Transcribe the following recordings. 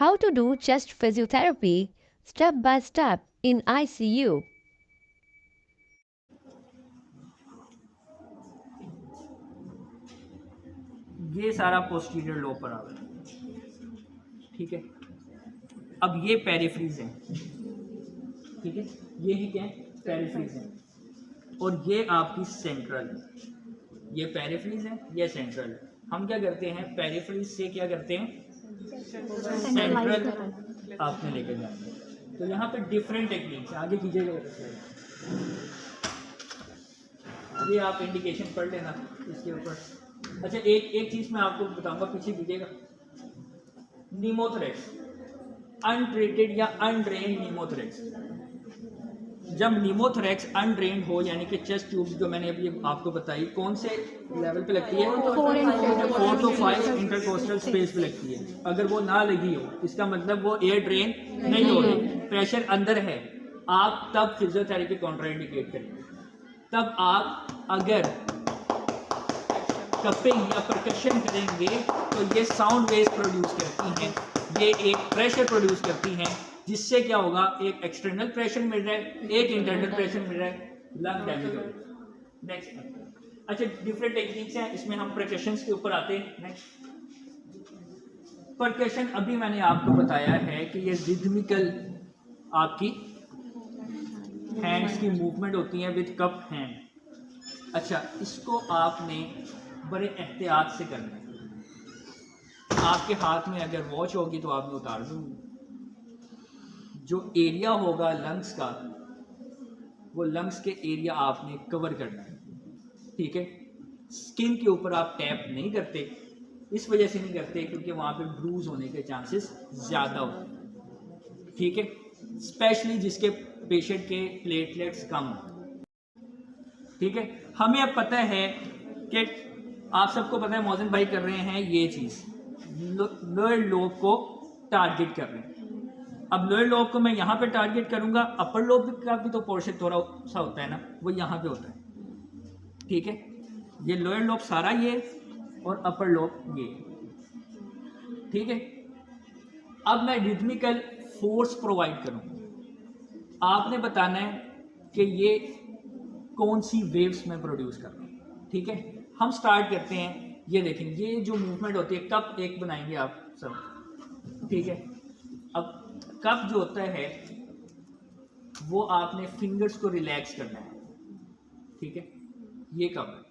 How to do chest physiotherapy step by step in ICU. ये सारा posterior lobe पर आ रहा है, ठीक है। अब ये पेरिफेरीज हैं, ठीक है, ये ही क्या है, पेरिफेरीज हैं, और ये आपकी सेंट्रल है। ये पेरिफेरीज है, ये सेंट्रल है। हम क्या करते हैं, पेरिफेरीज से क्या करते हैं, सेंट्रल आपने लेकर जाते हैं। तो यहाँ पे डिफरेंट टेक्निक्स आगे कीजिएगा। अभी आप इंडिकेशन पढ़ लेना इसके ऊपर। अच्छा, एक चीज़ मैं आपको बताऊंगा, पीछे कीजिएगा। नीमोथोरेक्स, अनट्रीटेड या अनड्रेन्ड नीमोथोरेक्स। जब नीमोथोरेक्स अनड्रेन्ड हो, यानी कि चेस्ट ट्यूब्स जो मैंने अभी आपको बताई कौन से लेवल पे लगती है, 4 to 5 इंटरकोस्टल स्पेस पे लगती है। अगर वो ना लगी हो, इसका मतलब वो एयर ड्रेन नहीं हो रही, प्रेशर अंदर है, आप तब फिजियोथेरेपी कॉन्ट्राइंडिकेट करेंगे। तब आप अगर कपिंग या परकशन करेंगे तो ये साउंड वेव्स प्रोड्यूस करती हैं, ये एक प्रेशर प्रोड्यूस करती हैं, जिससे क्या होगा, एक एक्सटर्नल प्रेशर मिल रहा है, एक इंटरनल प्रेशर मिल रहा है, लंग डैमेज हो। नेक्स्ट, अच्छा, डिफरेंट टेक्निक्स हैं, इसमें हम परकशंस के ऊपर आते हैं। नेक्स्ट, परकशन अभी मैंने आपको बताया है कि ये रिदमिकल आपकी हैंड्स की मूवमेंट होती है विद कप हैंड। अच्छा, इसको आपने बड़े एहतियात से करना है। आपके हाथ में अगर वॉच होगी तो आपने उतार दूंगी। जो एरिया होगा लंग्स का, वो लंग्स के एरिया आपने कवर करना है, ठीक है। स्किन के ऊपर आप टैप नहीं करते, इस वजह से नहीं करते क्योंकि वहाँ पे ब्रूज होने के चांसेस ज़्यादा होते हैं, ठीक है। स्पेशली जिसके पेशेंट के प्लेटलेट्स कम हो, ठीक है। हमें अब पता है कि आप सबको पता है मौजन भाई कर रहे हैं ये चीज़, लोअर लोब को टारगेट कर रहे हैं। अब लोअर लोब को मैं यहाँ पे टारगेट करूँगा, अपर लोब का भी तो पोर्शन थोड़ा सा होता है ना, वो यहाँ पे होता है, ठीक है। ये लोअर लोब सारा ये और अपर लोब ये, ठीक है। अब मैं रिदमिकल फोर्स प्रोवाइड करूँगा, आपने बताना है कि ये कौन सी वेव्स में प्रोड्यूस कर रहा हूँ, ठीक है। हम स्टार्ट करते हैं, ये देखें, ये जो मूवमेंट होती है, कप एक बनाएंगे आप सब, ठीक है। अब कप जो होता है वो आपने फिंगर्स को रिलैक्स करना है, ठीक है। ये कप है।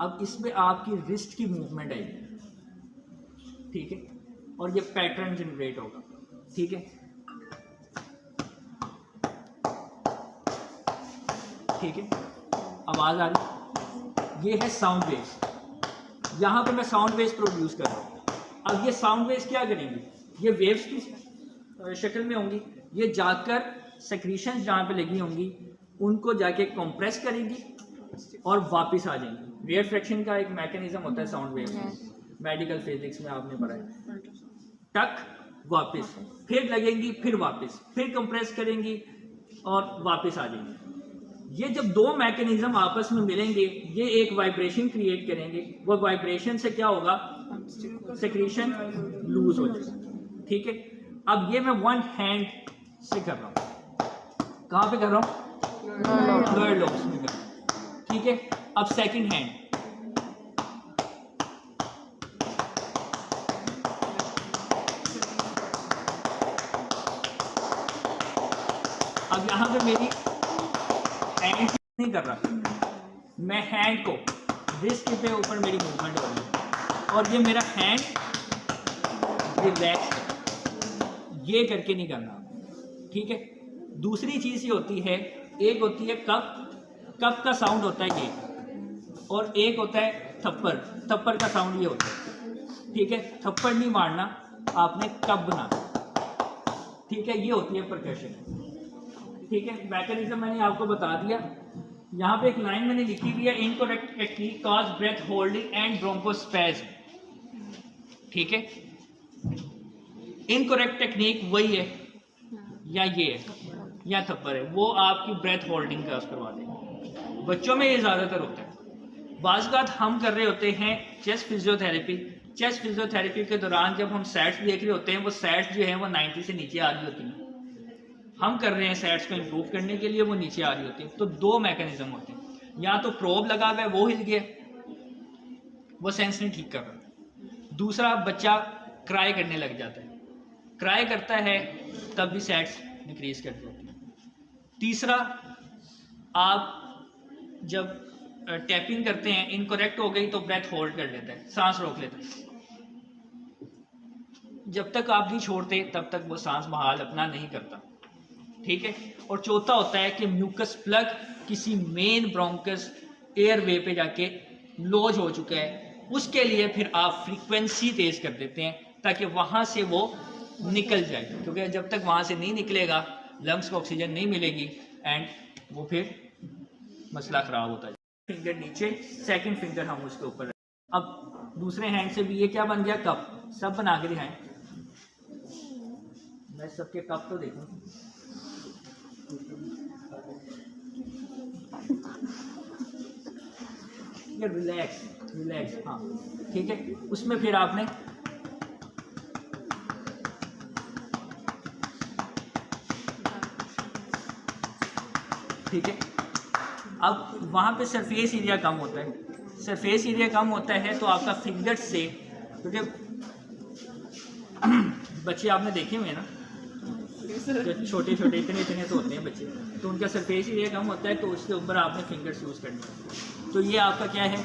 अब इसमें आपकी रिस्ट की मूवमेंट आएगी, ठीक है, और ये पैटर्न जनरेट होगा, ठीक है, ठीक है। आवाज़ आ रही, ये है साउंड वेव्स। यहाँ पे मैं साउंड वेव्स प्रोड्यूस कर रहा हूँ। अब ये साउंड वेव्स क्या करेंगी, ये वेव्स की शक्ल में होंगी, ये जाकर सेक्रीशंस जहाँ पे लगी होंगी उनको जाके कंप्रेस करेंगी और वापस आ जाएंगी। रेयर फ्रैक्शन का एक मैकेनिज्म होता है साउंड वेव्स में, मेडिकल फिजिक्स में आपने पढ़ा है। टक, वापस, फिर लगेंगी, फिर वापस, फिर कंप्रेस करेंगी और वापस आ जाएंगी। ये जब दो मैकेनिज्म आपस में मिलेंगे, ये एक वाइब्रेशन क्रिएट करेंगे। वो वाइब्रेशन से क्या होगा, सेक्रीशन लूज हो जाएगा, ठीक है। अब ये मैं वन हैंड से कर रहा हूँ, कहाँ पे कर रहा हूँ, लोअर लोब्स में कर रहा हूँ, ठीक है। अब सेकंड हैंड, अब यहाँ पे मेरी हैंड नहीं कर रहा, मैं हैंड को रिस्ट पे ऊपर मेरी मूवमेंट हो रही है और ये मेरा हैंड रिलैक्स, ये करके नहीं करना, ठीक है। दूसरी चीज़ ये होती है, एक होती है कप, कप का साउंड होता है ये, और एक होता है थप्पड़, थप्पड़ का साउंड ये होता है, ठीक है। थप्पड़ नहीं मारना, आपने कप बनाना, ठीक है। ये होती है परकशन, ठीक है। मैकेनिज्म मैंने आपको बता दिया। यहाँ पे एक लाइन मैंने लिखी हुई है, incorrect technique cause breath holding and bronchospasm, ठीक है। इनकरेक्ट टेक्निक वही है, या ये है, या थप्पड़ है, वो आपकी ब्रेथ होल्डिंग का करवा देगा। बच्चों में ये ज़्यादातर होता है। बाज़ बात हम कर रहे होते हैं चेस्ट फिजियोथेरेपी, चेस्ट फिजियोथेरेपी के दौरान जब हम सैट्स देख रहे होते हैं, वो सैट्स जो है वो 90 से नीचे आ रही होती हैं। हम कर रहे हैं सैट्स को इम्प्रूव करने के लिए, वो नीचे आ रही होती है। तो दो मैकेनिज्म होते हैं, या तो प्रोब लगा हुआ है वो हिल गया, वो सेंस नहीं ठीक कर रहा। दूसरा, बच्चा क्राई करने लग जाता है, क्राई करता है तब भी सैट्स डिक्रीज कर देती है। तीसरा, आप जब टैपिंग करते हैं, इनकरेक्ट हो गई तो ब्रेथ होल्ड कर लेता है, सांस रोक लेता है। जब तक आप नहीं छोड़ते तब तक वो सांस बहाल अपना नहीं करता, ठीक है। और चौथा होता है कि म्यूकस प्लग किसी मेन ब्रोंकस एयरवे पे जाके लॉज हो चुका है, उसके लिए फिर आप फ्रीक्वेंसी तेज कर देते हैं ताकि वहाँ से वो निकल जाए, क्योंकि जब तक वहाँ से नहीं निकलेगा लंग्स को ऑक्सीजन नहीं मिलेगी एंड वो फिर मसला ख़राब होता है। फिंगर नीचे, सेकंड फिंगर हम उसके ऊपर। अब दूसरे हैंड से भी ये क्या बन गया, कप। सब बना के दिखाएं, मैं सबके कप तो देखूं। ये रिलैक्स रिलैक्स, हाँ ठीक है। उसमें फिर आपने ठीक है, अब वहाँ पे सरफेस एरिया कम होता है, सरफेस एरिया कम होता है तो आपका फिंगर्स से, क्योंकि बच्चे आपने देखे हुए हैं ना, छोटे छोटे इतने इतने तो होते हैं बच्चे, तो उनका सरफेस एरिया कम होता है, तो उसके ऊपर आपने फिंगर्स यूज़ करने। तो ये आपका क्या है,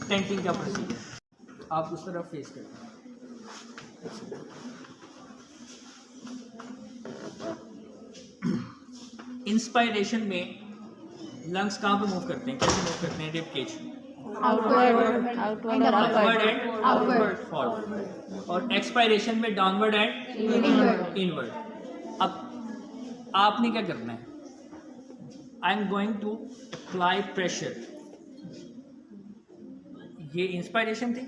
टेंटिंग का प्रोसीजर। आप उस तरफ फेस करें। इंस्पायरेशन में लंग्स कहाँ पे मूव करते हैं, कैसे मूव करते हैं, rib cage, upward and forward, और एक्सपायरेशन में डाउनवर्ड एंड इनवर्ड। अब आपने क्या करना है, I am going to apply pressure. ये इंस्पायरेशन थी,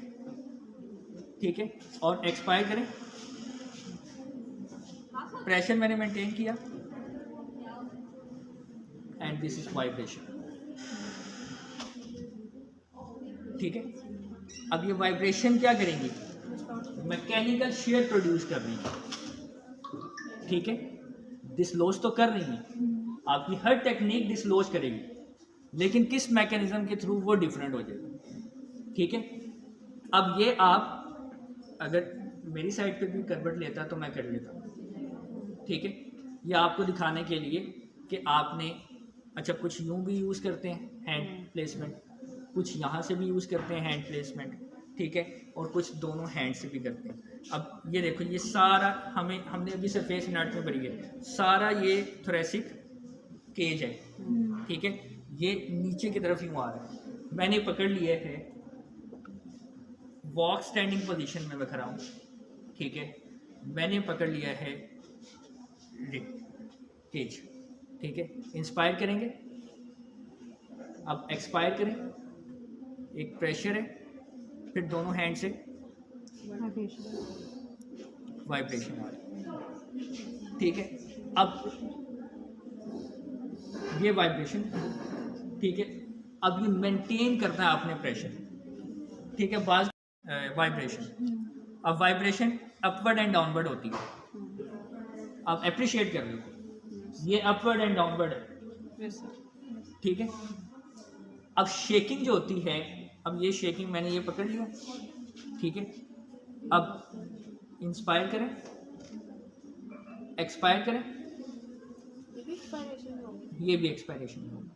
ठीक है, और एक्सपायर करें, प्रेशर मैंने मेंटेन किया एंड दिस इज वाइब्रेशन, ठीक है। अब ये वाइब्रेशन क्या करेंगी, मैकेनिकल शेयर प्रोड्यूस कर रही है, ठीक है। डिसलॉज तो कर रही है, आपकी हर टेक्निक डिसलॉज करेगी, लेकिन किस मैकेनिज्म के थ्रू वो डिफरेंट हो जाएगा, ठीक है। अब ये आप अगर मेरी साइड पे भी करवट लेता तो मैं कर लेता, ठीक है। ये आपको दिखाने के लिए कि आपने, अच्छा कुछ यूँ भी यूज़ करते हैं हैंड प्लेसमेंट, कुछ यहाँ से भी यूज़ करते हैं हैंड प्लेसमेंट, ठीक है, और कुछ दोनों हैंड से भी करते हैं। अब ये देखो, ये सारा हमने अभी सरफेस एनाटॉमी में पढ़ी है, सारा ये थोरेसिक केज है, ठीक है। ये नीचे की तरफ यूँ आ रहा है, मैंने पकड़ लिया है, वॉक स्टैंडिंग पोजीशन में मैं खड़ा हूँ, ठीक है, मैंने पकड़ लिया है केज, ठीक है। इंस्पायर करेंगे, अब एक्सपायर करें, एक प्रेशर है, फिर दोनों हैंड से वाइब्रेशन आ रही है, ठीक है। अब ये वाइब्रेशन, ठीक है, अब ये मेंटेन करना है आपने प्रेशर, ठीक है। बाज वाइब्रेशन, अब वाइब्रेशन अपवर्ड एंड डाउनवर्ड होती है, आप अप्रिशिएट कर रहे हो, ये अपवर्ड एंड डाउनवर्ड है, ठीक है। अब शेकिंग जो होती है, अब ये शेकिंग मैंने ये पकड़ लिया, ठीक है। अब इंस्पायर करें, एक्सपायर करें, ये भी एक्सपायरेशन होगा,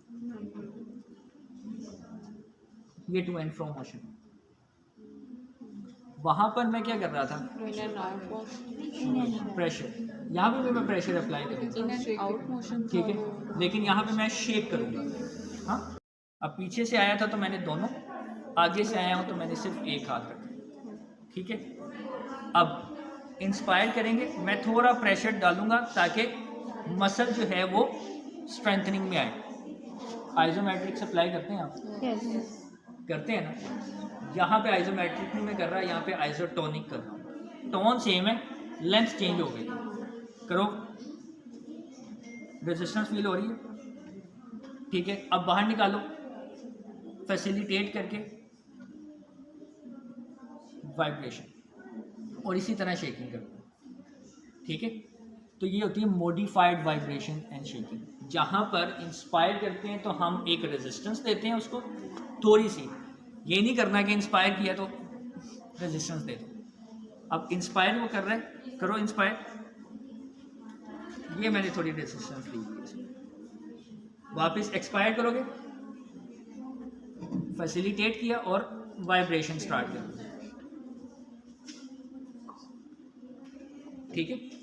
ये टू एंड फ्रो मोशन। वहाँ पर मैं क्या कर रहा था, प्रेशर, यहाँ पे भी मैं प्रेशर अप्लाई करूँगा, ठीक है, लेकिन यहाँ पे मैं शेक करूँगा, हाँ। अब पीछे से आया था तो मैंने दोनों, आगे से आया हूँ तो मैंने सिर्फ एक हाथ रखा, ठीक है। अब इंस्पायर करेंगे, मैं थोड़ा प्रेशर डालूंगा ताकि मसल जो है वो स्ट्रेंथनिंग में आए। आइसोमेट्रिक्स अप्लाई करते हैं आप? yes. करते हैं ना। यहाँ पे आइसोमेट्रिक नहीं मैं कर रहा, यहाँ पे आइसोटोनिक कर रहा हूँ। टोन सेम है, लेंथ चेंज हो गई। करो, रेजिस्टेंस फील हो रही है, ठीक है। अब बाहर निकालो, फैसिलिटेट करके वाइब्रेशन, और इसी तरह शेकिंग करते हैं, ठीक है। तो ये होती है मॉडिफाइड वाइब्रेशन एंड शेकिंग। जहाँ पर इंस्पायर करते हैं तो हम एक रेजिस्टेंस देते हैं उसको थोड़ी सी, ये नहीं करना कि इंस्पायर किया तो रेजिस्टेंस दे दो। अब इंस्पायर वो कर रहा है, करो इंस्पायर, ये मैंने थोड़ी रेजिस्टेंस दी है, वापस एक्सपायर करोगे, फैसिलिटेट किया और वाइब्रेशन स्टार्ट कर, ठीक है।